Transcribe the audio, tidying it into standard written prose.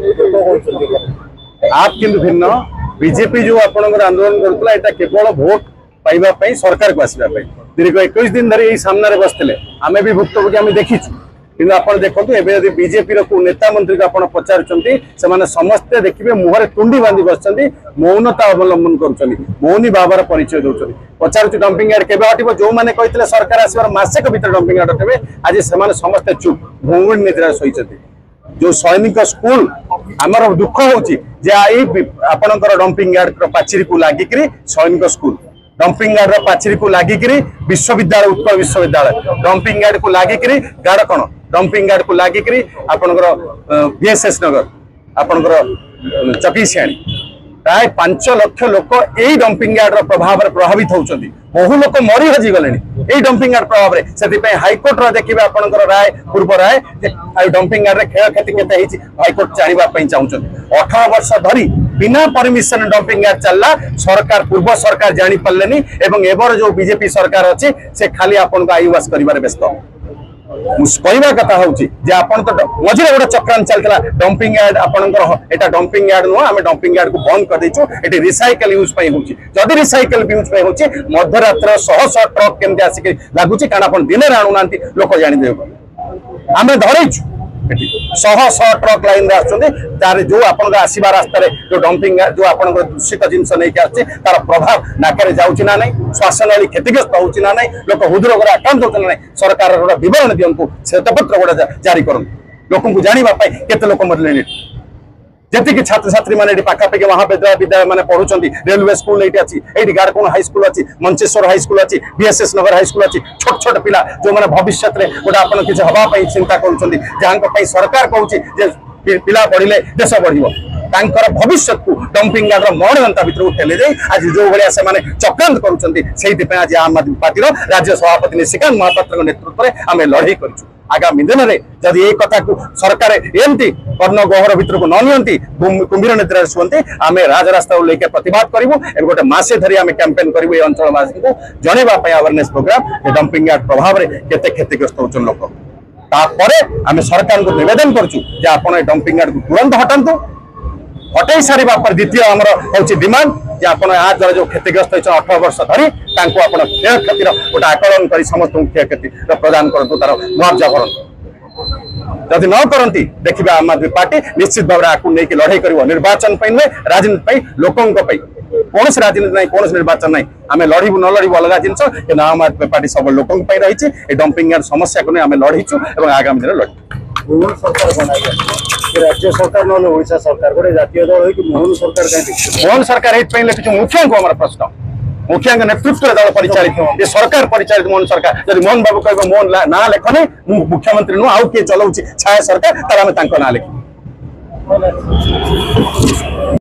आप किंतु भिन्न बीजेपी जो आपनकर आंदोलन करतला एटा केवल वोट पाइबा पई सरकार को आसीबा पई दीर्घ 21 दिन धरि एई सामने बसथिले आमे भी भुक्तभोगी आमे देखिछु किंतु आपण देखंतु एबे यदि बीजेपी रो नेता मंत्री को आपण पचारुचंती से माने समस्त देखिबे मुहरे तुंडी बांधी बसचंती मौनता अवलंबन करूचंती मौनी बाबार परिचय दोचंती पचारुचु डंपिंग यार्ड केबे हटिबो जो माने कहितले सरकार आसीबार मासे को भीतर डंपिंग यार्ड हटबे आज से माने समस्त चुप भंगुड़ी निद्रा सोइचंती जो सैनिक स्कूल आमर दुख होची जे आई आपनकर डंपिंग यार्ड पाचिरी को लागिकरी सैनिक स्कूल डंपिंग यार्ड पाचिरी को लागिकरी विश्वविद्यालय उत्कल विश्वविद्यालय डंपिंग यार्ड को लागिकरी गाड़ कौन डंपिंग यार्ड को लागिकरी आपनकर बीएसएस नगर आपनकर चकीसियाणी प्राय 5 लाख लोक यही डंपिंग यार्ड प्रभाव प्रभावित होउचंदी बहु लोक मरी हजी गले यही डंपिंग यार्ड प्रभाव रे से हाईकोर्ट देखिए आपनकर राय पूर्व राय डंपिंग यार्ड क्षय क्षति केते हिची हाईकोर्ट जानिबा पई चाहुचंदी 18 वर्ष धरी बिना परमिशन डंपिंग यार्ड चलला सरकार पूर्व सरकार जानी पल्लेनी एवं एबर जो बीजेपी सरकार अछि से खाली आपन को आईवास करिबार व्यस्त कहवा कथा हूँ आपन तो मझे गोटे चक्रांत चलता डंपिंग यार्ड आपंकर एटा डंपिंग यार्ड नुह आम डंपिंग यार्ड को बंद कर देचु एटी रिसाइकल यूज जदि रिसाइकल यूज मध्यरात्र शह शह ट्रक केमती आसिक लगुच कारण आप दिन में आणुना लोक जाने आम धरईचु शह शह ट्रक लाइन तार जो आपन आसवा रास्ता जो डंपिंग जो आप दूषित जिनस नहीं आसे तार प्रभाव नाकरे जाऊँच ना नहीं श्वासनली क्षतिग्रस्त होना ना लोक हृदरोग आक्रांत होना ना सरकार गोटे बरण दिंतु श्वेतपत्र गोटे जारी करूँ लोक जानापी केते लोक मरले जी छात्र छात्री मैंने पाखापाखि महाविद्यालय मैंने पढ़ुंट रेलवे स्कूल ये अच्छी ये गाड़कोण हाई स्कूल अच्छी मंचेश्वर हाई स्कूल अच्छी बीएसएस नगर हाई स्कूल अच्छी छोट छोट पिला जो मैंने भविष्य में गोटे आप किसी हवाई चिंता कर सरकार कहूँ पिला पढ़ले देश बढ़ भविष्य को डंपिंग यार्ड मरणता भर ठेली जाए आज जो भाया से चक्रांत करुँच आज आम आदमी पार्टी राज्य सभापति निशिकांत महापात्र नेतृत्व में आम लड़ई कर आगामी दिन में जदि ये कथा को सरकार एमती कर्ण गहर भर को नि कुंभीर निद्रा शुंती आम राजरास्ता लेके प्रतिवाद करूँ गोटे मसे धरी आम कैंपेन करूँ अंचलवासी को जनवाई अवेयरनेस प्रोग्राम डंपिंग यार्ड प्रभाव में केते क्षतिग्रस्त होचन लोक तापर आम सरकार को निवेदन करूँ डंपिंग यार्ड को तुरंत हटातु हटई सारा पर द्वितीय आमर हूँ डिमांड जे आप जो क्षतिग्रस्त होती 18 वर्ष धरी क्षय क्षतिर गोटे आकलन कर समस्त क्षय क्षति प्रदान करूँ तार मुआवजा करूँ जदि न करती देखिए आम आदमी पार्टी निश्चित भाव में नहीं लड़ई कर निर्वाचन नुहे राजनीति लोकों कौन राजनीति ना कौन निर्वाचन ना आम लड़ू न लड़ू अलग जिनस कि आम आदमी पार्टी सब लोकों रही डंपिंग यार्ड समस्या को नहीं आम लड़ीचु और आगामी दिन लड़ राज्य सरकार ना ओडिशा सरकार गोटे जातीय दल हो मोहन सरकार मोहन सरकार ये मुखिया को हमारा प्रश्न मुखिया नेतृत्व दल परिचालित ये सरकार परिचालित मोहन सरकार जब मोहन बाबू कह मोहन ना लेखनी मुख्यमंत्री नुह आउ किए चलाऊँ छाया सरकार तार आम ना लिख